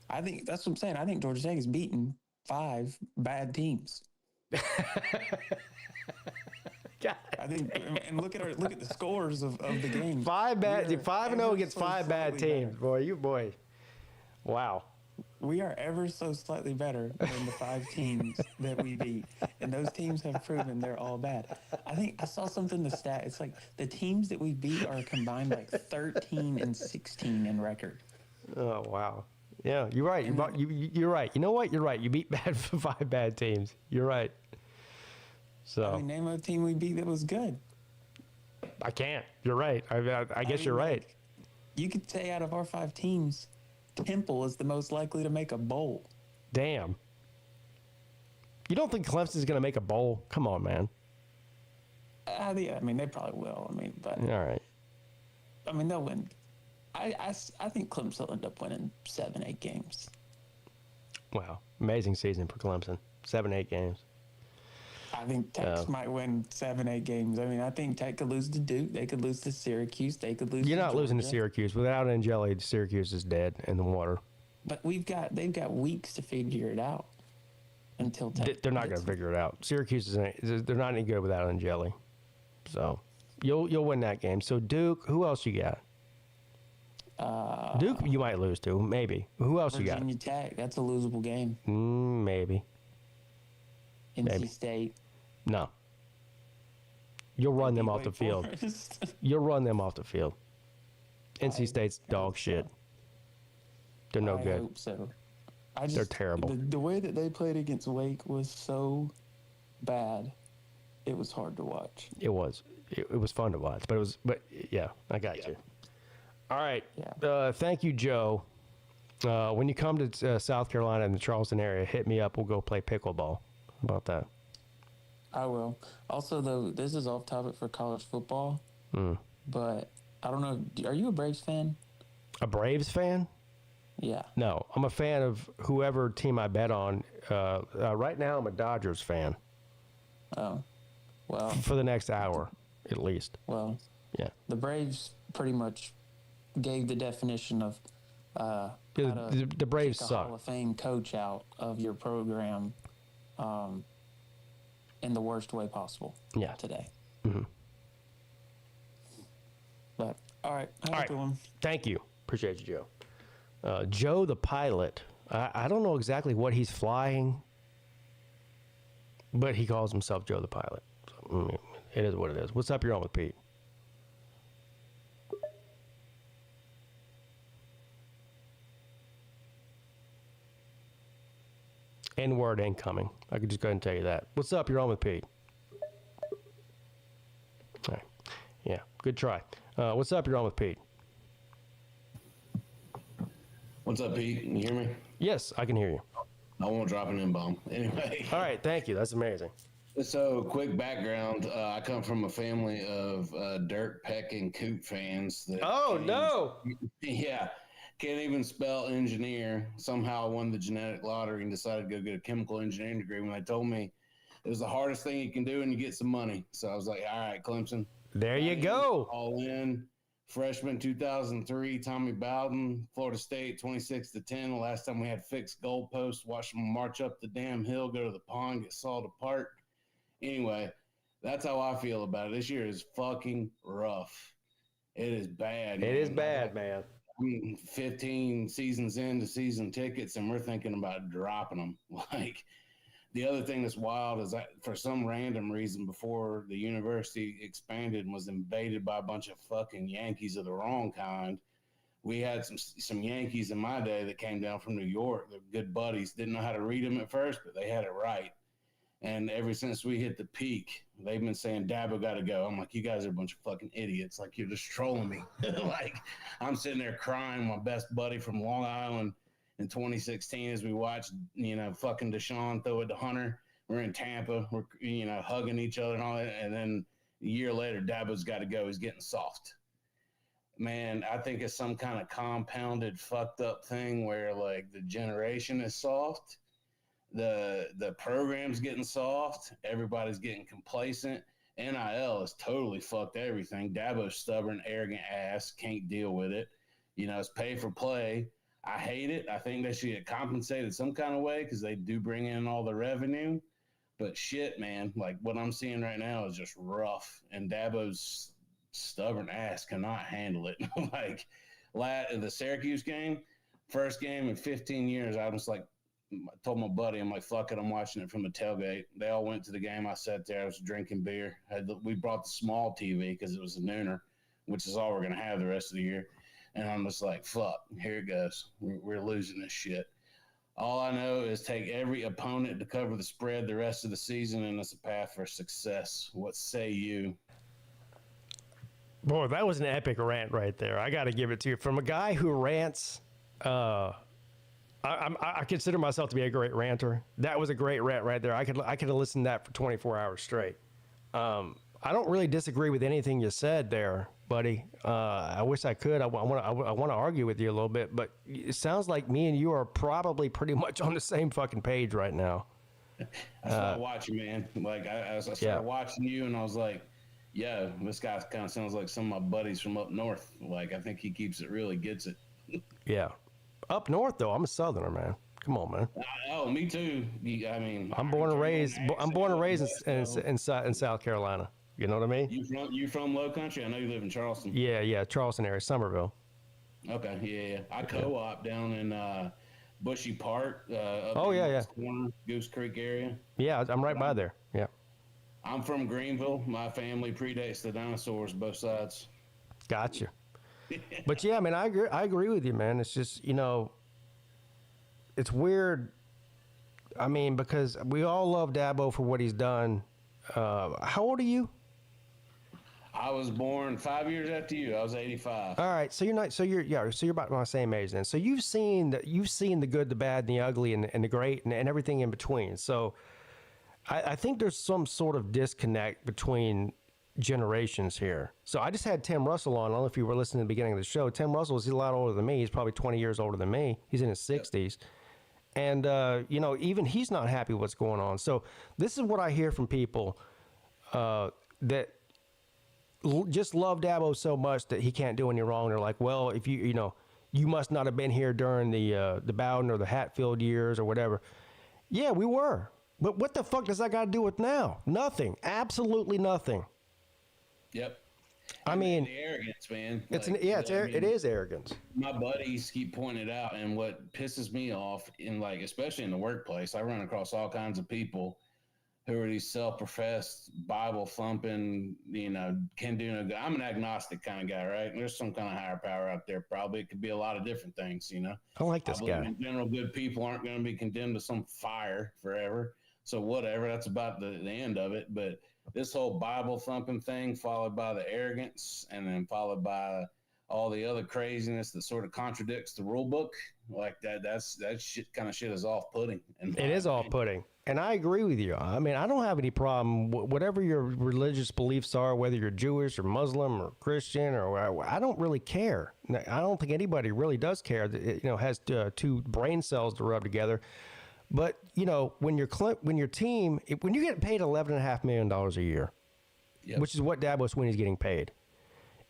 I think that's what I'm saying. I think Georgia Tech has beaten 5 bad teams. I think, and look at the scores of the game. 5-0 against 5 bad teams. Boy, wow. We are ever so slightly better than the 5 teams that we beat, and those teams have proven they're all bad. I think I saw something in the stat. It's like the teams that we beat are combined like 13-16 in record. Oh wow. Yeah, you're right. You're right. You know what? You're right. You beat 5 bad teams. You're right. So I mean, name a team we beat that was good. I can't. You're right. I guess you're right. You could say out of our 5 teams, Temple is the most likely to make a bowl. Damn. You don't think Clemson's going to make a bowl? Come on, man. I mean, they probably will. I mean, but All right. I mean, they'll win. I think Clemson will end up winning 7-8 games. Wow. Amazing season for Clemson. 7-8 games. I think Tech might win 7-8 games. I mean, I think Tech could lose to Duke. They could lose to Syracuse. They could lose. You're to not losing to Georgia. Syracuse. Without Angeli, Syracuse is dead in the water. But they've got weeks to figure it out until Tech. They're not going to figure it out. Syracuse they're not any good without Angeli. So you'll win that game. So Duke, who else you got? Duke, you might lose to, maybe. Who else you got? Virginia Tech, that's a losable game. Maybe. NC Maybe. State. No. You'll run them off Wake the field. Forest. You'll run them off the field. NC State's dog shit. They're no I good. hope so. They're terrible. The way that they played against Wake was so bad. It was hard to watch. It was. It was fun to watch, but yeah, I got you. All right. Yeah. Thank you, Joe. When you come to South Carolina in the Charleston area, hit me up. We'll go play pickleball. How about that? I will. Also, though, this is off topic for college football, but I don't know. Are you a Braves fan? A Braves fan? Yeah. No, I'm a fan of whoever team I bet on. Right now, I'm a Dodgers fan Oh, well, for the next hour, at least. well, Yeah. the Braves pretty much gave the definition of how to The Braves kick a Hall suck. of Fame coach out of your program in the worst way possible. Yeah. Today. Mhm. But all right, have All a right. good one. Thank you. Appreciate you, Joe. Joe the pilot. I don't know exactly what he's flying, but he calls himself Joe the pilot. So, it is what it is. What's up? You're on with Pete. N-word incoming. I could just go ahead and tell you that. What's up? You're on with Pete. All right. Yeah, good try. What's up? You're on with Pete. What's up, Pete? Can you hear me? Yes, I can hear you. I won't drop an N-bomb. Anyway. All right, thank you. That's amazing. So, quick background. I come from a family of dirt pecking coot fans. That no. Yeah. Can't even spell engineer. Somehow won the genetic lottery and decided to go get a chemical engineering degree when they told me it was the hardest thing you can do and you get some money. So I was like, all right, Clemson. There you go. All in. Freshman 2003, Tommy Bowden, Florida State, 26-10. The last time we had fixed goalposts, watched them march up the damn hill, go to the pond, get sawed apart. Anyway, that's how I feel about it. This year is fucking rough. It is bad. It is bad, man. I'm 15 seasons into season tickets, and we're thinking about dropping them. Like, the other thing that's wild is that for some random reason, before the university expanded and was invaded by a bunch of fucking Yankees of the wrong kind, we had some Yankees in my day that came down from New York. They're good buddies. Didn't know how to read them at first, but they had it right. And ever since we hit the peak, they've been saying, Dabo got to go. I'm like, you guys are a bunch of fucking idiots. Like, you're just trolling me. Like, I'm sitting there crying. My best buddy from Long Island in 2016 as we watched, fucking Deshaun throw it to Hunter. We're in Tampa. We're, hugging each other and all that. And then a year later, Dabo's got to go. He's getting soft. Man, I think it's some kind of compounded, fucked up thing where, like, the generation is soft. The program's getting soft. Everybody's getting complacent. NIL has totally fucked everything. Dabo's stubborn, arrogant ass can't deal with it. It's pay for play. I hate it. I think they should get compensated some kind of way because they do bring in all the revenue. But shit, man, like what I'm seeing right now is just rough. And Dabo's stubborn ass cannot handle it. Like the Syracuse game, first game in 15 years, I was like, I told my buddy, I'm like, fuck it, I'm watching it from the tailgate. They all went to the game. I sat there. I was drinking beer. We brought the small TV because it was a nooner, which is all we're going to have the rest of the year. And I'm just like, fuck, here it goes. We're losing this shit. All I know is take every opponent to cover the spread the rest of the season, and it's a path for success. What say you? Boy, that was an epic rant right there. I got to give it to you. From a guy who rants, I consider myself to be a great ranter. That was a great rant right there. I could have listened to that for 24 hours straight. I don't really disagree with anything you said there, buddy. I wish I could. I want to argue with you a little bit, but it sounds like me and you are probably pretty much on the same fucking page right now. I started watching, man. Like I started watching you, and I was like, "Yeah, this guy kind of sounds like some of my buddies from up north. Like I think he keeps it real. He gets it." Yeah, up north though. I'm a Southerner, man. Come on, man. Oh, me too. I mean, I'm born and raised in South Carolina. You know what I mean? You from Low Country? I know you live in Charleston. Yeah, Charleston area, Somerville. Okay, yeah. I co-op down in Bushy Park. Corner, Goose Creek area. Yeah, I'm right by there. Yeah. I'm from Greenville. My family predates the dinosaurs, both sides. Gotcha. But yeah, man, I agree with you, man. It's just, it's weird. I mean, because we all love Dabo for what he's done. How old are you? I was born 5 years after you. I was 85. All right, so you're about my same age then. So you've seen the good, the bad, and the ugly, and the great, and everything in between. So I think there's some sort of disconnect between generations here. So I just had Tim Russell on. I don't know if you were listening to the beginning of the show. Tim Russell is a lot older than me. He's probably 20 years older than me. He's in his 60s. And, even he's not happy with what's going on. So this is what I hear from people that just love Dabo so much that he can't do any wrong. They're like, well, if you must not have been here during the Bowden or the Hatfield years or whatever. Yeah, we were. But what the fuck does that got to do with now? Nothing. Absolutely nothing. Yep. I mean, the arrogance, man. It is arrogance. My buddies keep pointing it out, and what pisses me off especially in the workplace, I run across all kinds of people who are these self-professed Bible thumping, can do no good. I'm an agnostic kind of guy, right? There's some kind of higher power out there. Probably it could be a lot of different things, I like this guy. In general, good people aren't going to be condemned to some fire forever. So whatever, that's about the end of it. But this whole Bible thumping thing, followed by the arrogance, and then followed by all the other craziness that sort of contradicts the rule book, like that shit kind of shit is off-putting. It is off-putting. And I agree with you. I mean, I don't have any problem, whatever your religious beliefs are, whether you're Jewish or Muslim or Christian, or I don't really care. I don't think anybody really does care that has two brain cells to rub together. But, when your team, when you get paid $11.5 million a year, yep, which is what Dabo Swinney's getting paid,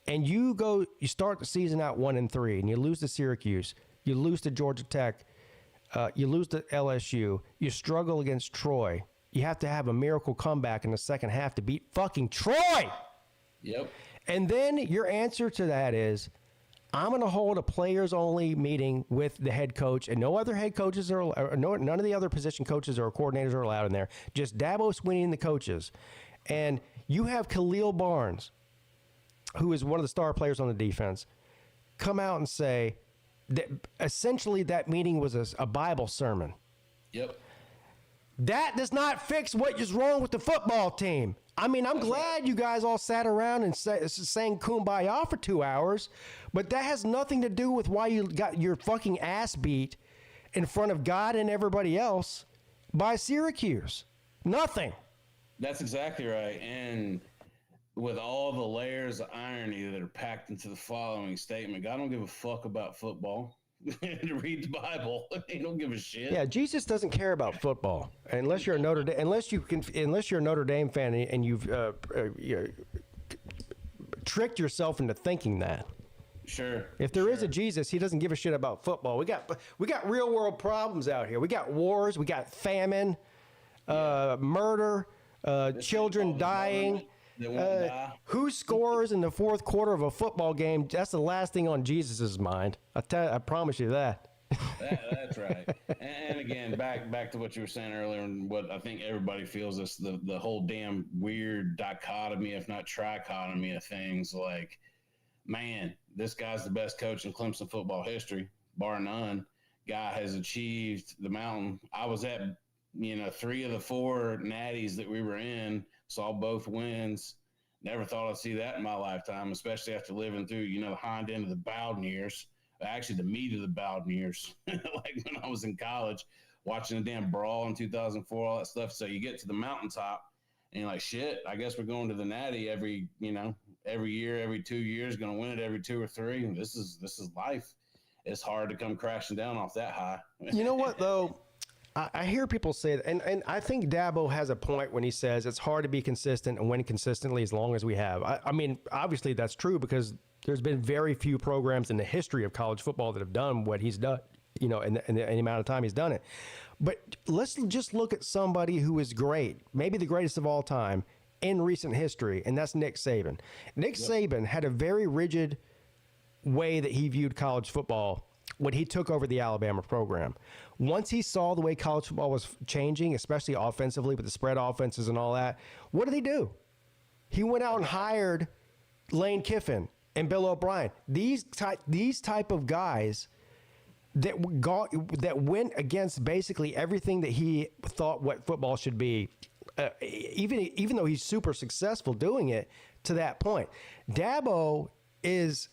and you start the season out 1-3, and you lose to Syracuse, you lose to Georgia Tech, you lose to LSU, you struggle against Troy, you have to have a miracle comeback in the second half to beat fucking Troy. Yep. And then your answer to that is, I'm going to hold a players-only meeting with the head coach, and no other head coaches none of the other position coaches or coordinators are allowed in there. Just Dabo Swinney and the coaches. And you have Khalil Barnes, who is one of the star players on the defense, come out and say that essentially that meeting was a Bible sermon. Yep. That does not fix what is wrong with the football team. I mean, I'm glad you guys all sat around and sang Kumbaya for 2 hours, but that has nothing to do with why you got your fucking ass beat in front of God and everybody else by Syracuse. Nothing. That's exactly right. And with all the layers of irony that are packed into the following statement, God don't give a fuck about football. To read the Bible, he don't give a shit. Yeah, Jesus doesn't care about football unless you're a Notre Dame, unless you're a Notre Dame fan and you've tricked yourself into thinking that. Sure. If there is a Jesus, he doesn't give a shit about football. We got real world problems out here. We got wars. We got famine, murder, children dying. Who scores in the fourth quarter of a football game? That's the last thing on Jesus's mind. I promise you that. That's right. And again, back to what you were saying earlier, and what I think everybody feels is the whole damn weird dichotomy, if not trichotomy, of things. Like man, this guy's the best coach in Clemson football history, bar none. Guy has achieved the mountain. I was at, 3 of the 4 natties that we were in, saw both wins. Never thought I'd see that in my lifetime, especially after living through, the hind end of the Bowden years, actually the meat of the Bowden years, like when I was in college, watching the damn brawl in 2004, all that stuff. So you get to the mountaintop and you're like, shit, I guess we're going to the natty every year, every 2 years, going to win it every 2 or 3. And this is life. It's hard to come crashing down off that high. You know what, though? I hear people say that, and I think Dabo has a point when he says it's hard to be consistent and win consistently as long as we have. I mean, obviously that's true because there's been very few programs in the history of college football that have done what he's done, in the amount of time he's done it. But let's just look at somebody who is great, maybe the greatest of all time in recent history, and that's Nick Saban. Nick Saban had a very rigid way that he viewed college football when he took over the Alabama program. Once he saw the way college football was changing, especially offensively with the spread offenses and all that, what did he do? He went out and hired Lane Kiffin and Bill O'Brien. These type of guys that went against basically everything that he thought what football should be, even though he's super successful doing it to that point. Dabo is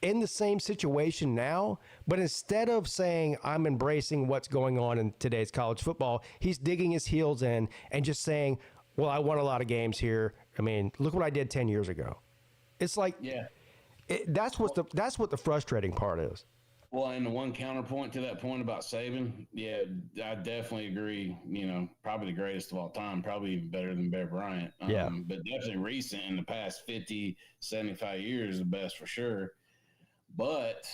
in the same situation now, but instead of saying I'm embracing what's going on in today's college football, he's digging his heels in and just saying, well, I won a lot of games here. I mean, look what I did 10 years ago. It's like, that's what the frustrating part is. Well, and the one counterpoint to that point about Saban, I definitely agree. Probably the greatest of all time, probably even better than Bear Bryant. But definitely recent in the past 50, 75 years, the best for sure. But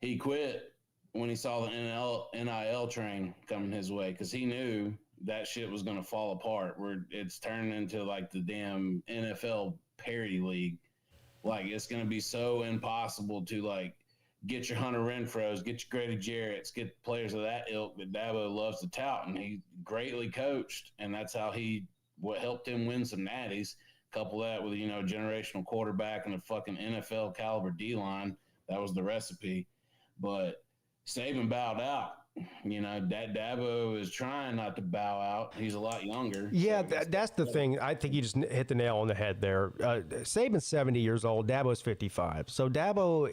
he quit when he saw the NIL train coming his way because he knew that shit was going to fall apart. Where it's turning into like the damn NFL parody league. Like it's going to be so impossible to like get your Hunter Renfrows, get your Grady Jarrett's, get players of that ilk that Dabo loves to tout, and he greatly coached, and that's how what helped him win some natties. Couple that with, a generational quarterback and a fucking NFL caliber D-line. That was the recipe. But Saban bowed out. That Dabo is trying not to bow out. He's a lot younger. Yeah, that's the thing. I think you just hit the nail on the head there. Saban's 70 years old. Dabo's 55. So Dabo,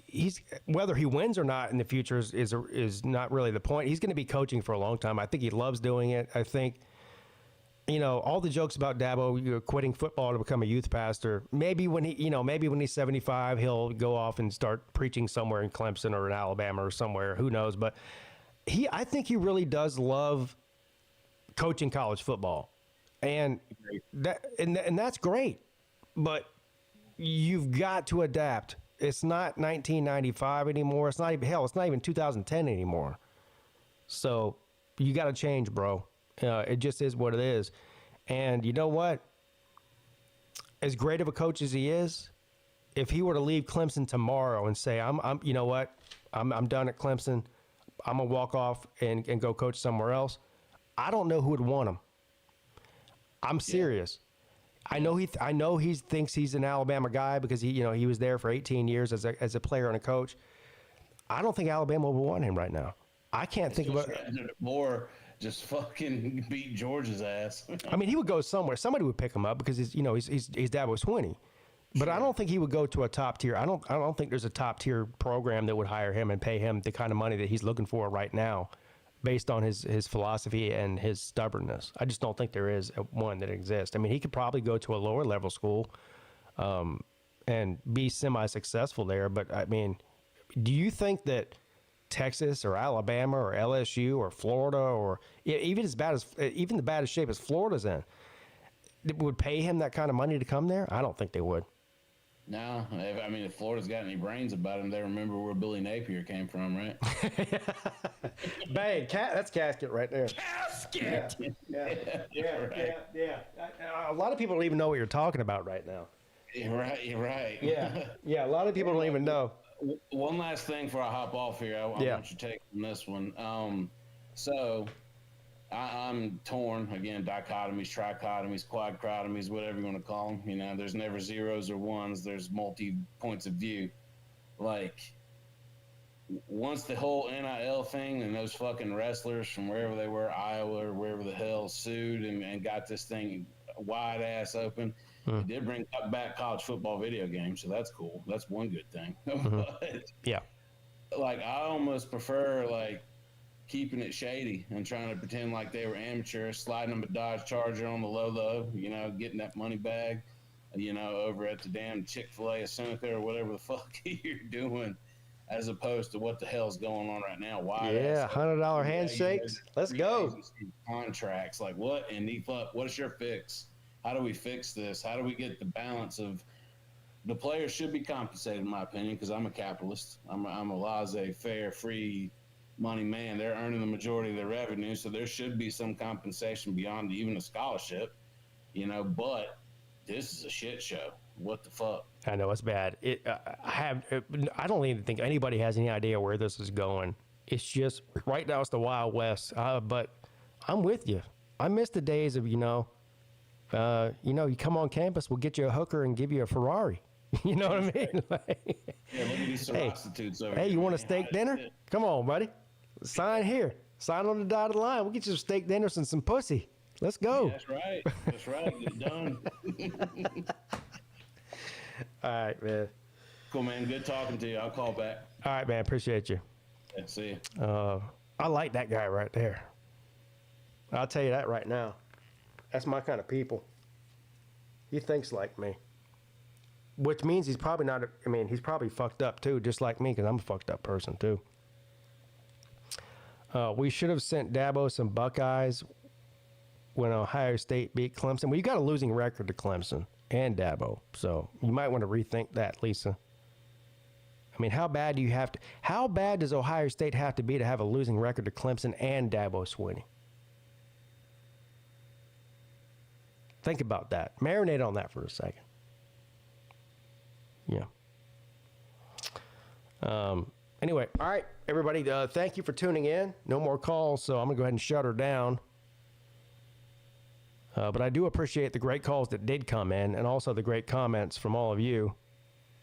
he's whether he wins or not in the future is not really the point. He's going to be coaching for a long time. I think he loves doing it. I think all the jokes about Dabo quitting football to become a youth pastor. Maybe when he's 75, he'll go off and start preaching somewhere in Clemson or in Alabama or somewhere. Who knows? But I think he really does love coaching college football, and that's great. But you've got to adapt. It's not 1995 anymore. It's not even 2010 anymore. So you got to change, bro. It just is what it is. And you know what? As great of a coach as he is, if he were to leave Clemson tomorrow and say, I'm done at Clemson, I'm gonna walk off and go coach somewhere else, I don't know who would want him. I'm serious. I know he thinks he's an Alabama guy because he was there for 18 years as a player and a coach. I don't think Alabama would want him right now. I can't think about more. Just fucking beat Georgia's ass. I mean, he would go somewhere. Somebody would pick him up because he's dad was 20. But sure. I don't think he would go to a top tier. I don't think there's a top tier program that would hire him and pay him the kind of money that he's looking for right now, based on his philosophy and his stubbornness. I just don't think there is one that exists. I mean, he could probably go to a lower level school, and be semi-successful there. But I mean, do you think that Texas or Alabama or LSU or Florida or even the baddest shape as Florida's in, would pay him that kind of money to come there? I don't think they would. No, I mean, if Florida's got any brains about him, they remember where Billy Napier came from, right? Bang, that's casket right there. Casket. Yeah. A lot of people don't even know what you're talking about right now. You're right. Yeah. A lot of people don't even know. One last thing before I hop off here, I want you to take on this one. So I'm torn. Again, dichotomies, trichotomies, quadchotomies, whatever you want to call them. You know, there's never zeros or ones. There's multi points of view. Like, once the whole NIL thing and those fucking wrestlers from wherever they were, Iowa or wherever the hell, sued and got this thing wide ass open, it did bring back college football video games, so that's cool. That's one good thing. But, Yeah. like, I almost prefer, like, keeping it shady and trying to pretend like they were amateurs, sliding them a Dodge Charger on the low, you know, getting that money bag, you know, over at the damn Chick-fil-A or Seneca or whatever the fuck you're doing, as opposed to what the hell's going on right now. Why? Yeah, $100 handshakes. Let's go. Contracts, like what? And what is your fix? How do we fix this? How do we get the balance of the players should be compensated, in my opinion, because I'm a capitalist. I'm a laissez fair, free money man. They're earning the majority of their revenue, so there should be some compensation beyond even a scholarship, you know. But this is a shit show. What the fuck? I know it's bad. I don't even think anybody has any idea where this is going. It's just right now it's the Wild West. But I'm with you. I miss the days of you come on campus, we'll get you a hooker and give you a Ferrari. You know what I mean? Like, Yeah, look at these prostitutes over hey, here. you want a steak dinner? Come on, buddy. Sign here. Sign on the dotted line. We'll get you some steak dinners and some pussy. Let's go. That's right. That's right. Get it done. All right, man. Cool, man. Good talking to you. I'll call back. All right, man. Appreciate you. Yeah, see you. I like that guy right there. I'll tell you that right now. That's my kind of people. He thinks like me. Which means he's probably not, he's probably fucked up too, just like me, because I'm a fucked up person too. We should have sent Dabo some Buckeyes when Ohio State beat Clemson. Well, you got a losing record to Clemson and Dabo, so you might want to rethink that, Lisa. I mean, how bad does Ohio State have to be to have a losing record to Clemson and Dabo Swinney? Think about that. Marinate on that for a second. Yeah. Anyway, all right, everybody. Thank you for tuning in. No more calls, so I'm gonna go ahead and shut her down. But I do appreciate the great calls that did come in, and also the great comments from all of you.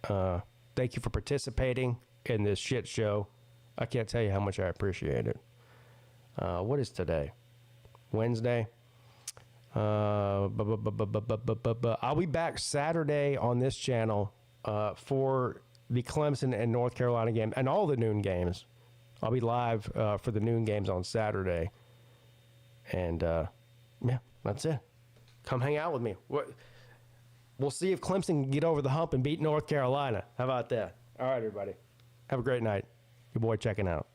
Thank you for participating in this shit show. I can't tell you how much I appreciate it. What is today? Wednesday. I'll be back Saturday on this channel for the Clemson and North Carolina game and all the noon games. I'll be live for the noon games on Saturday. And, yeah, that's it. Come hang out with me. We'll see if Clemson can get over the hump and beat North Carolina. How about that? All right, everybody. Have a great night. Your boy checking out.